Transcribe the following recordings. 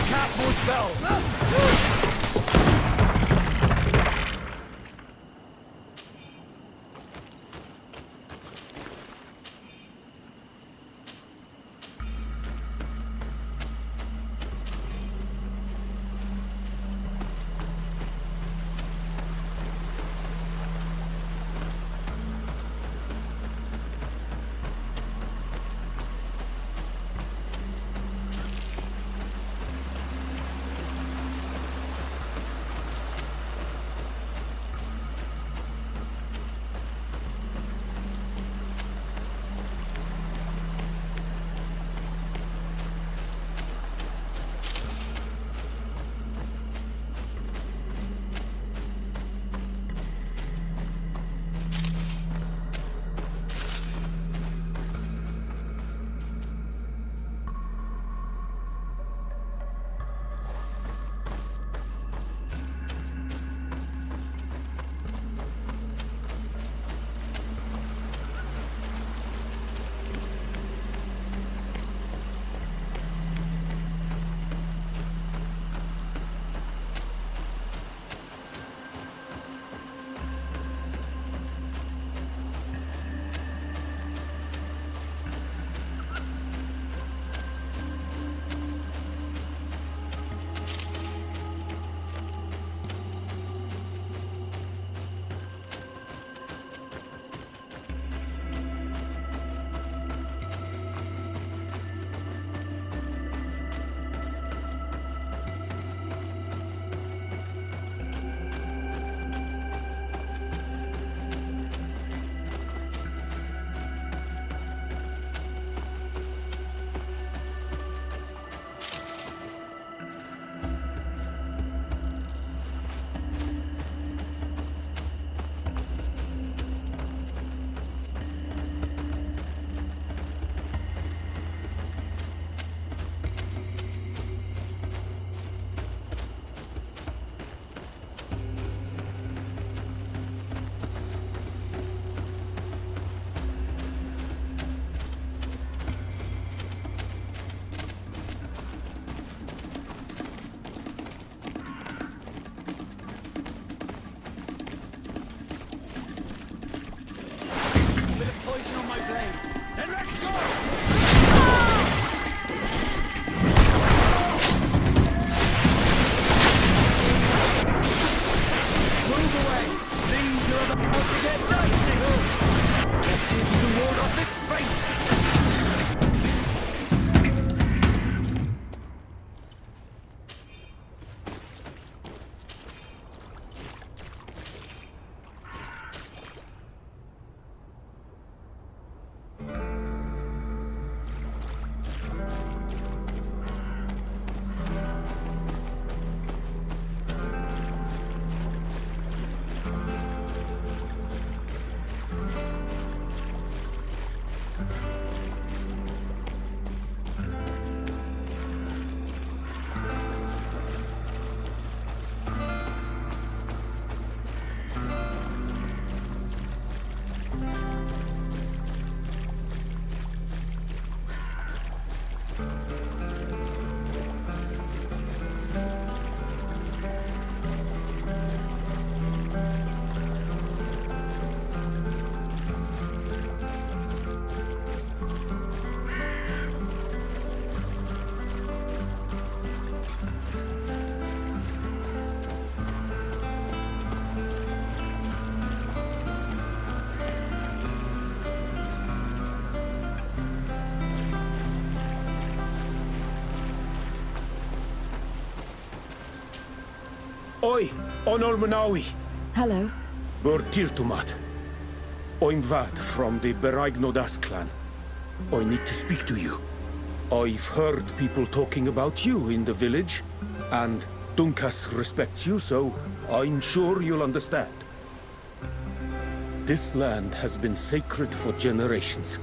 cast more spells! Oi, Onol Manawi. Hello. Bur Tirtumat. I'm Vad from the Beraignodas clan. I need to speak to you. I've heard people talking about you in the village, and Dunkas respects you, so I'm sure you'll understand. This land has been sacred for generations,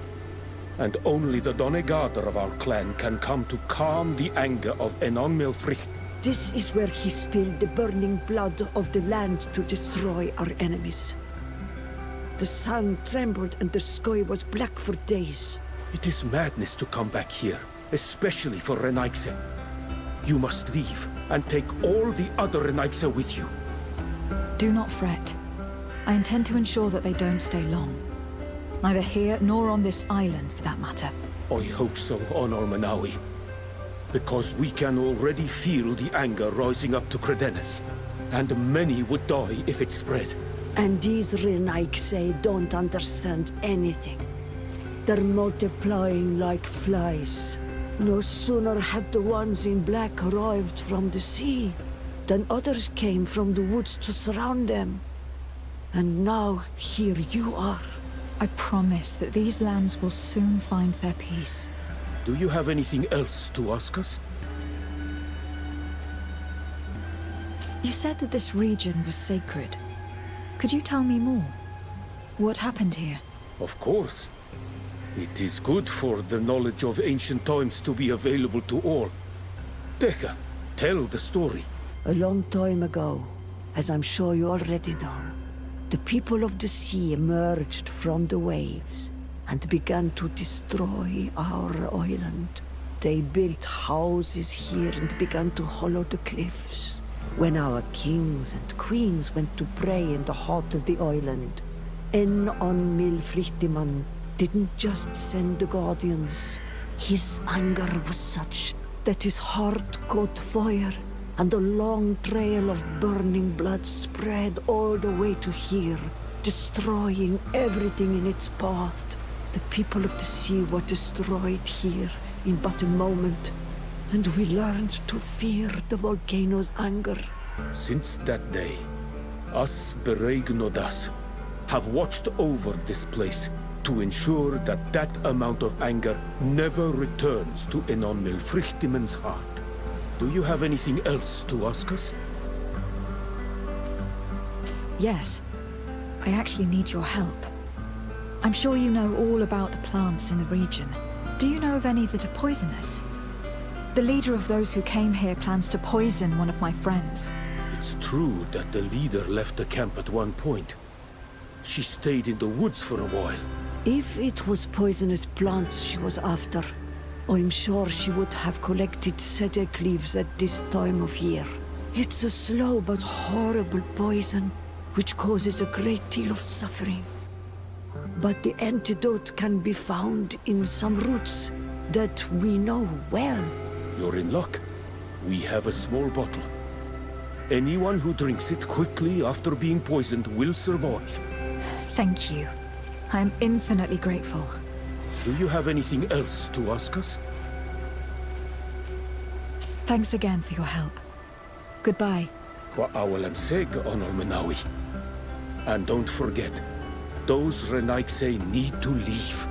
and only the Donegader of our clan can come to calm the anger of Enon Milfricht. This is where he spilled the burning blood of the land to destroy our enemies. The sun trembled and the sky was black for days. It is madness to come back here, especially for Renaigse. You must leave and take all the other Renaigse with you. Do not fret. I intend to ensure that they don't stay long. Neither here nor on this island, for that matter. I hope so, Honor Manawi. Because we can already feel the anger rising up to Credennis. And many would die if it spread. And these Renaigse don't understand anything. They're multiplying like flies. No sooner had the ones in black arrived from the sea than others came from the woods to surround them. And now here you are. I promise that these lands will soon find their peace. Do you have anything else to ask us? You said that this region was sacred. Could you tell me more? What happened here? Of course. It is good for the knowledge of ancient times to be available to all. Teka, tell the story. A long time ago, as I'm sure you already know, the people of the sea emerged from the waves and began to destroy our island. They built houses here and began to hollow the cliffs. When our kings and queens went to pray in the heart of the island, Frihtiman didn't just send the guardians. His anger was such that his heart caught fire, and a long trail of burning blood spread all the way to here, destroying everything in its path. The people of the sea were destroyed here in but a moment, and we learned to fear the volcano's anger. Since that day, us Bereignodas have watched over this place to ensure that that amount of anger never returns to Frihtiman's heart. Do you have anything else to ask us? Yes. I actually need your help. I'm sure you know all about the plants in the region. Do you know of any that are poisonous? The leader of those who came here plans to poison one of my friends. It's true that the leader left the camp at one point. She stayed in the woods for a while. If it was poisonous plants she was after, I'm sure she would have collected sedek leaves at this time of year. It's a slow but horrible poison, which causes a great deal of suffering. But the antidote can be found in some roots that we know well. You're in luck. We have a small bottle. Anyone who drinks it quickly after being poisoned will survive. Thank you. I am infinitely grateful. Do you have anything else to ask us? Thanks again for your help. Goodbye. Wa'awalamseg, Honor Manawi. And don't forget, those Renaigse need to leave.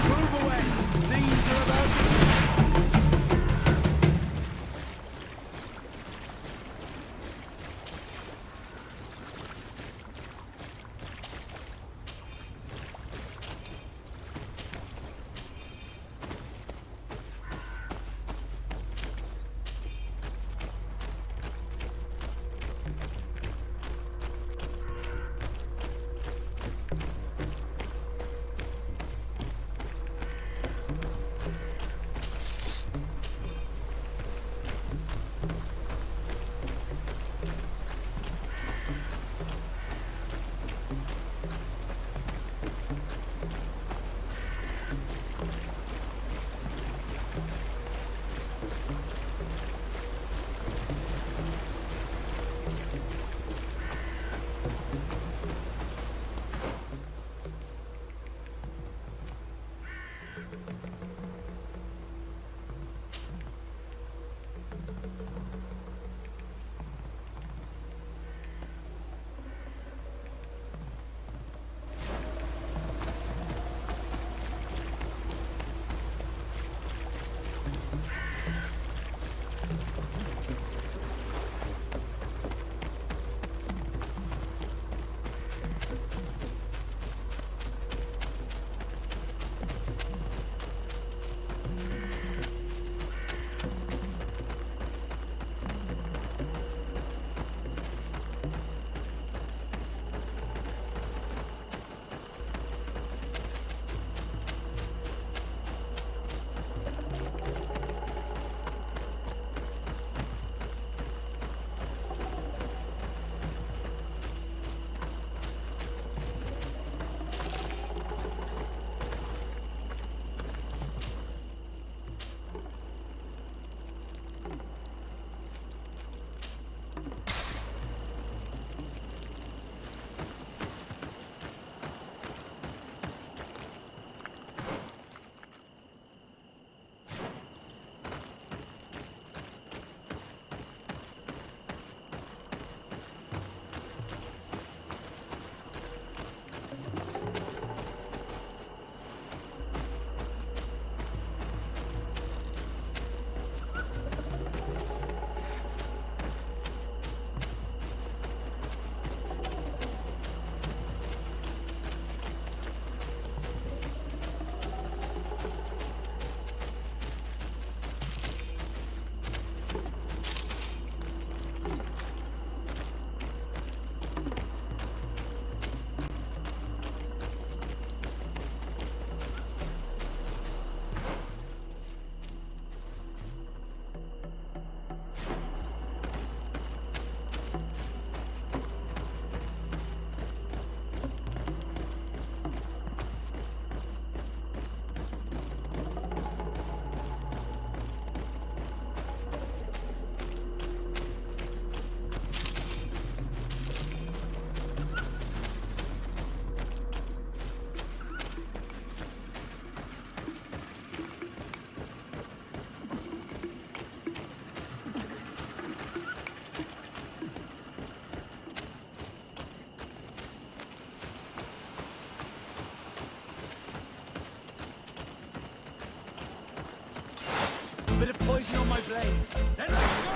Move away! bit of poison on my blade. Then let's go!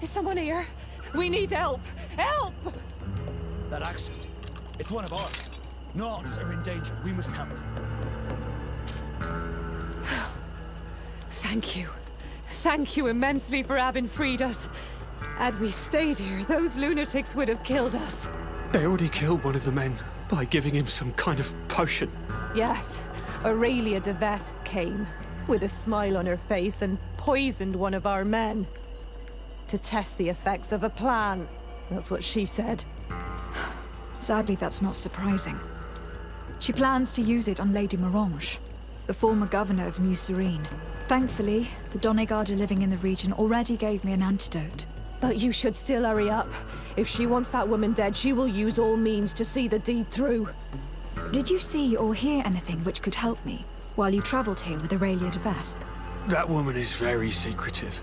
Is someone here? We need help! Help! That accent. It's one of ours. Knots are in danger. We must help. Thank you. Thank you immensely for having freed us. Had we stayed here, those lunatics would have killed us. They already killed one of the men by giving him some kind of potion. Yes, Aurélia de Vespe came, with a smile on her face, and poisoned one of our men. To test the effects of a plan. That's what she said. Sadly, that's not surprising. She plans to use it on Lady Morange, the former governor of New Serene. Thankfully, the Donegarde living in the region already gave me an antidote. But you should still hurry up. If she wants that woman dead, she will use all means to see the deed through. Did you see or hear anything which could help me while you travelled here with Aurélia de Vespe? That woman is very secretive.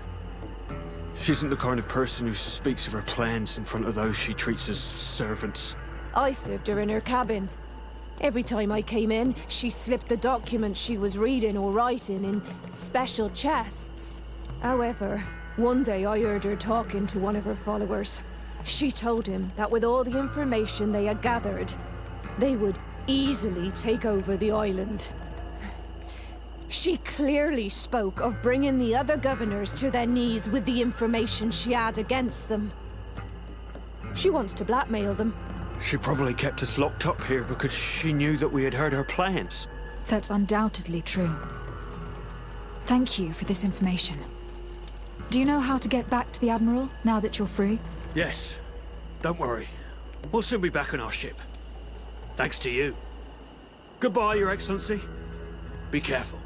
She isn't the kind of person who speaks of her plans in front of those she treats as servants. I served her in her cabin. Every time I came in, she slipped the documents she was reading or writing in special chests. However, one day I heard her talking to one of her followers. She told him that with all the information they had gathered, they would easily take over the island. She clearly spoke of bringing the other governors to their knees with the information she had against them. She wants to blackmail them. She probably kept us locked up here because she knew that we had heard her plans. That's undoubtedly true. Thank you for this information. Do you know how to get back to the Admiral, now that you're free? Yes. Don't worry. We'll soon be back on our ship. Thanks to you. Goodbye, Your Excellency. Be careful.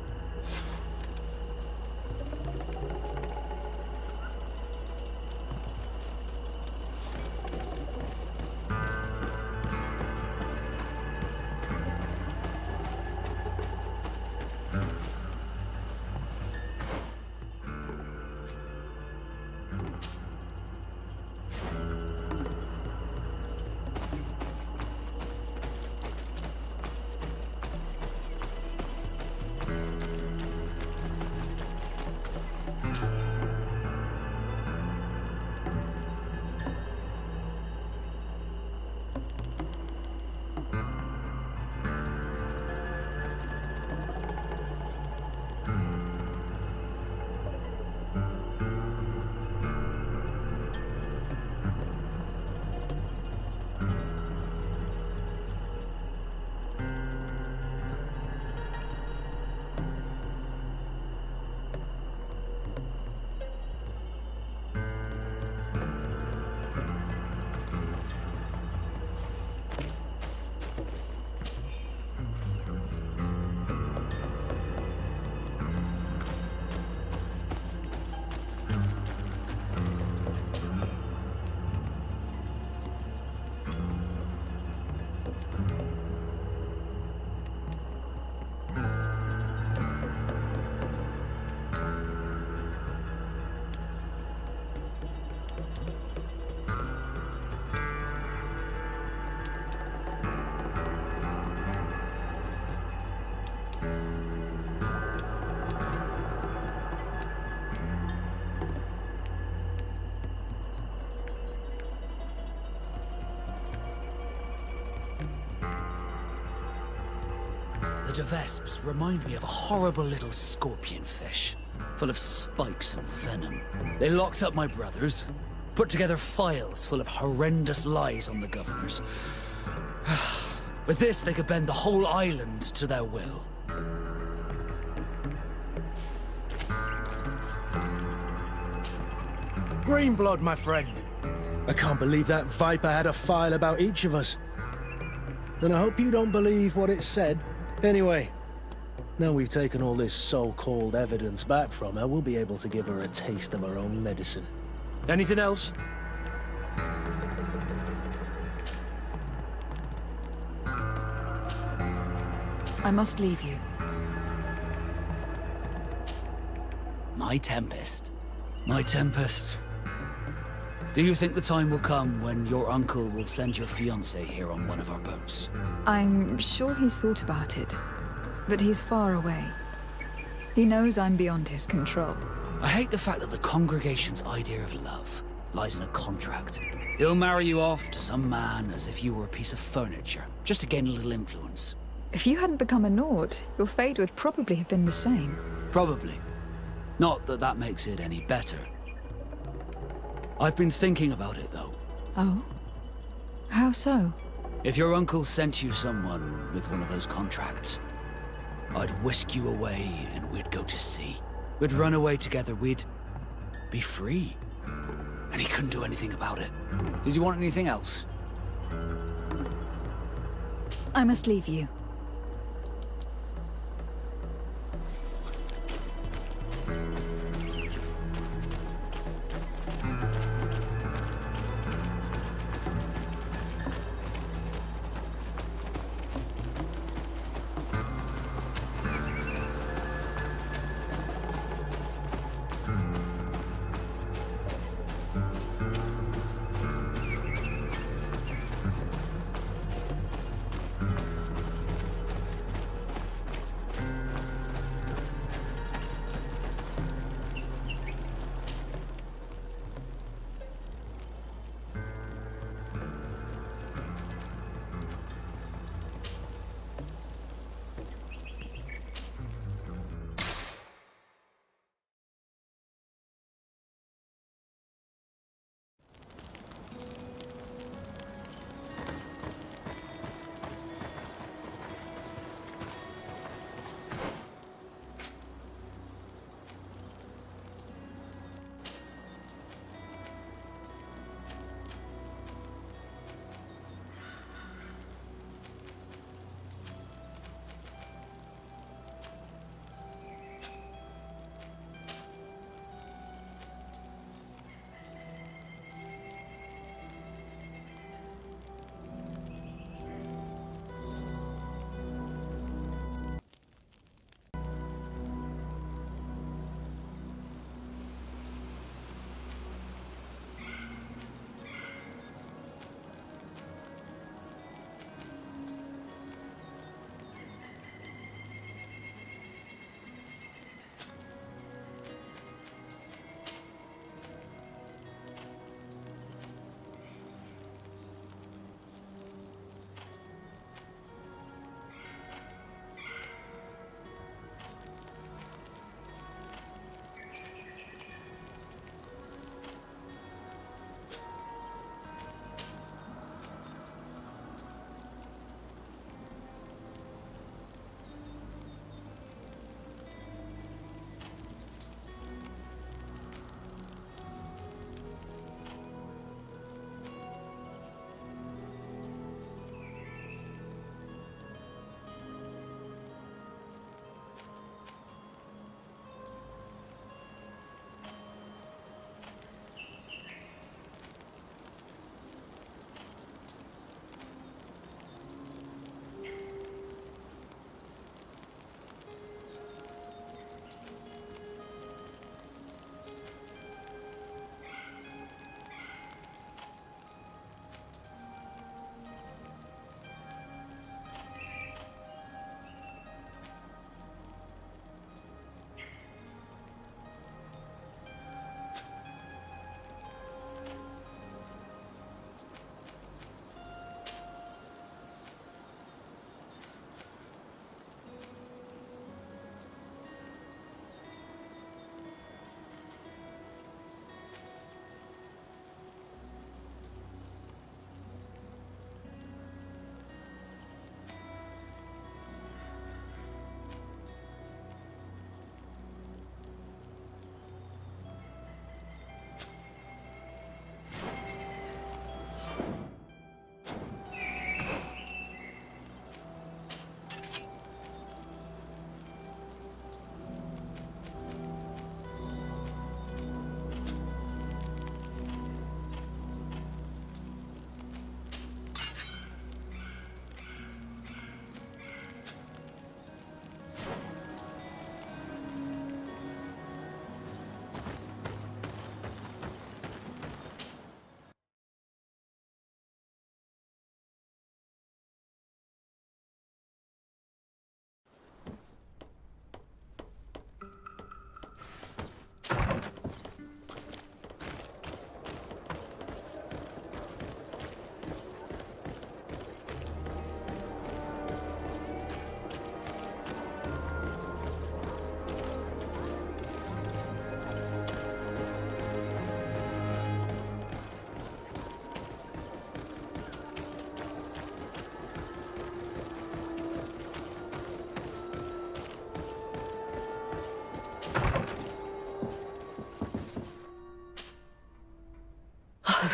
The de Vespes remind me of a horrible little scorpion fish. full of spikes and venom. They locked up my brothers, put together files full of horrendous lies on the governors. With this, they could bend the whole island to their will. Greenblood, my friend. I can't believe that Viper had a file about each of us. And I hope you don't believe what it said. Anyway, now we've taken all this so-called evidence back from her, we'll be able to give her a taste of her own medicine. Anything else? I must leave you. My Tempest. My Tempest. Do you think the time will come when your uncle will send your fiancé here on one of our boats? I'm sure he's thought about it, but he's far away. He knows I'm beyond his control. I hate the fact that the congregation's idea of love lies in a contract. He'll marry you off to some man as if you were a piece of furniture, just to gain a little influence. If you hadn't become a Nord, your fate would probably have been the same. Probably. Not that that makes it any better. I've been thinking about it, though. Oh? How so? If your uncle sent you someone with one of those contracts, I'd whisk you away and we'd go to sea. We'd run away together, we'd be free. And he couldn't do anything about it. Did you want anything else? I must leave you.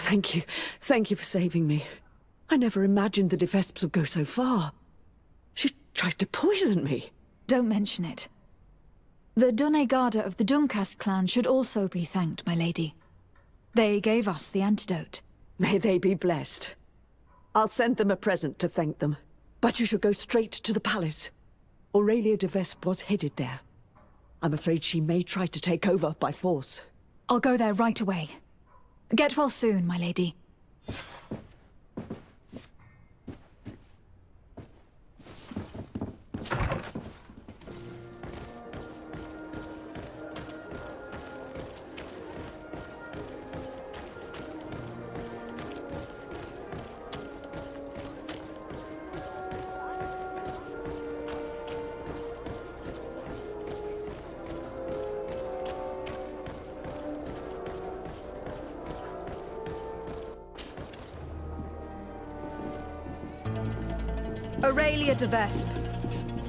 Thank you. Thank you for saving me. I never imagined the Vespes would go so far. She tried to poison me. Don't mention it. The Donegarda of the Duncast clan should also be thanked, my lady. They gave us the antidote. May they be blessed. I'll send them a present to thank them. But you should go straight to the palace. Aurélia de Vespe was headed there. I'm afraid she may try to take over by force. I'll go there right away. Get well soon, my lady. Aurélia de Vespe.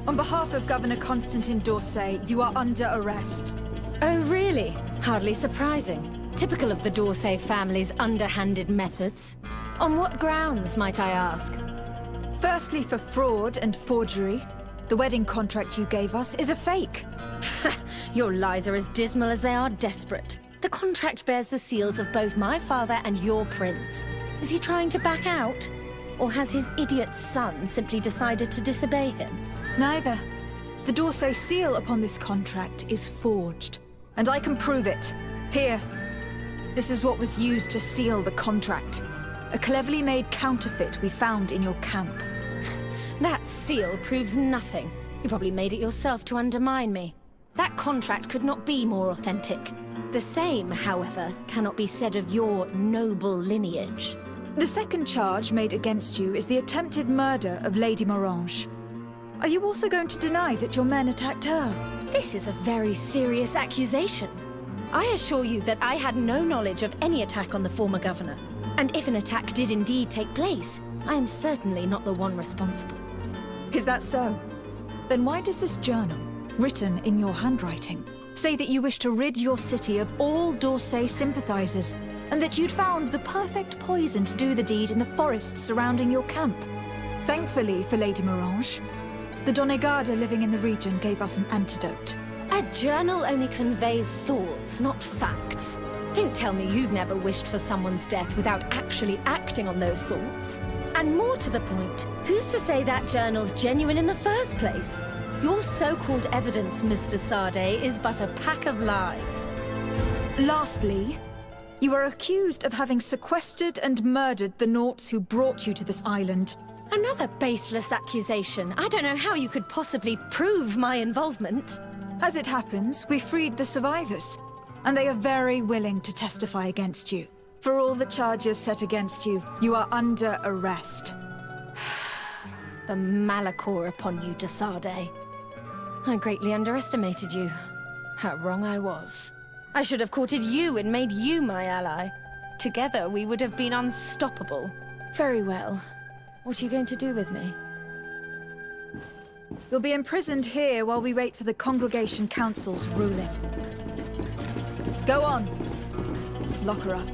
On behalf of Governor Constantin d'Orsay, you are under arrest. Oh, really? Hardly surprising. Typical of the d'Orsay family's underhanded methods. On what grounds, might I ask? Firstly, for fraud and forgery. The wedding contract you gave us is a fake. Your lies are as dismal as they are desperate. The contract bears the seals of both my father and your prince. Is he trying to back out? Or has his idiot son simply decided to disobey him? Neither. The d'Orsay seal upon this contract is forged, and I can prove it. Here. This is what was used to seal the contract. A cleverly made counterfeit we found in your camp. That seal proves nothing. You probably made it yourself to undermine me. That contract could not be more authentic. The same, however, cannot be said of your noble lineage. The second charge made against you is the attempted murder of Lady Morange. Are you also going to deny that your men attacked her? This is a very serious accusation. I assure you that I had no knowledge of any attack on the former governor. And if an attack did indeed take place, I am certainly not the one responsible. Is that so? Then why does this journal, written in your handwriting, say that you wish to rid your city of all d'Orsay sympathizers, and that you'd found the perfect poison to do the deed in the forests surrounding your camp? Thankfully for Lady Morange, the Donegarda living in the region gave us an antidote. A journal only conveys thoughts, not facts. Don't tell me you've never wished for someone's death without actually acting on those thoughts. And more to the point, who's to say that journal's genuine in the first place? Your so-called evidence, Mr. Sade, is but a pack of lies. Lastly, you are accused of having sequestered and murdered the Nauts who brought you to this island. Another baseless accusation. I don't know how you could possibly prove my involvement. As it happens, we freed the survivors, and they are very willing to testify against you. For all the charges set against you, you are under arrest. The malachor upon you, de Sade. I greatly underestimated you. How wrong I was. I should have courted you and made you my ally. Together, we would have been unstoppable. Very well. What are you going to do with me? You'll be imprisoned here while we wait for the Congregation Council's ruling. Go on. Lock her up.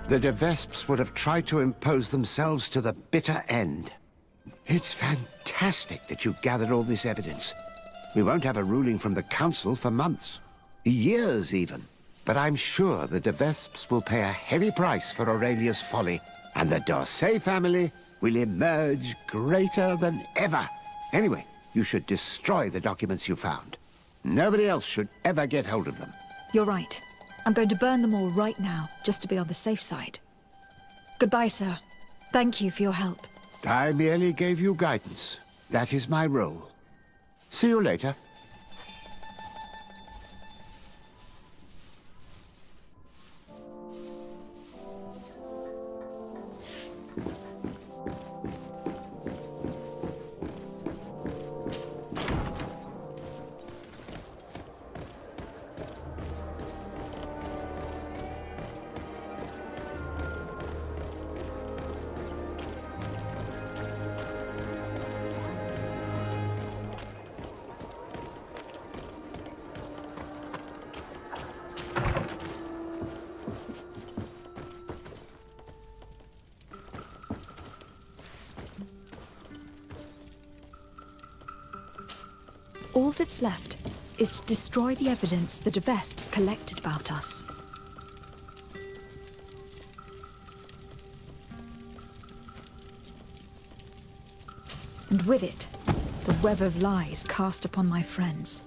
The de Vespes would have tried to impose themselves to the bitter end. It's fantastic that you gathered all this evidence. We won't have a ruling from the Council for months. Years, even. But I'm sure the de Vespes will pay a heavy price for Aurelia's folly, and the d'Orsay family will emerge greater than ever. Anyway, you should destroy the documents you found. Nobody else should ever get hold of them. You're right. I'm going to burn them all right now, just to be on the safe side. Goodbye, sir. Thank you for your help. I merely gave you guidance. That is my role. See you later. All that's left is to destroy the evidence the Vespe's collected about us. And with it, the web of lies cast upon my friends.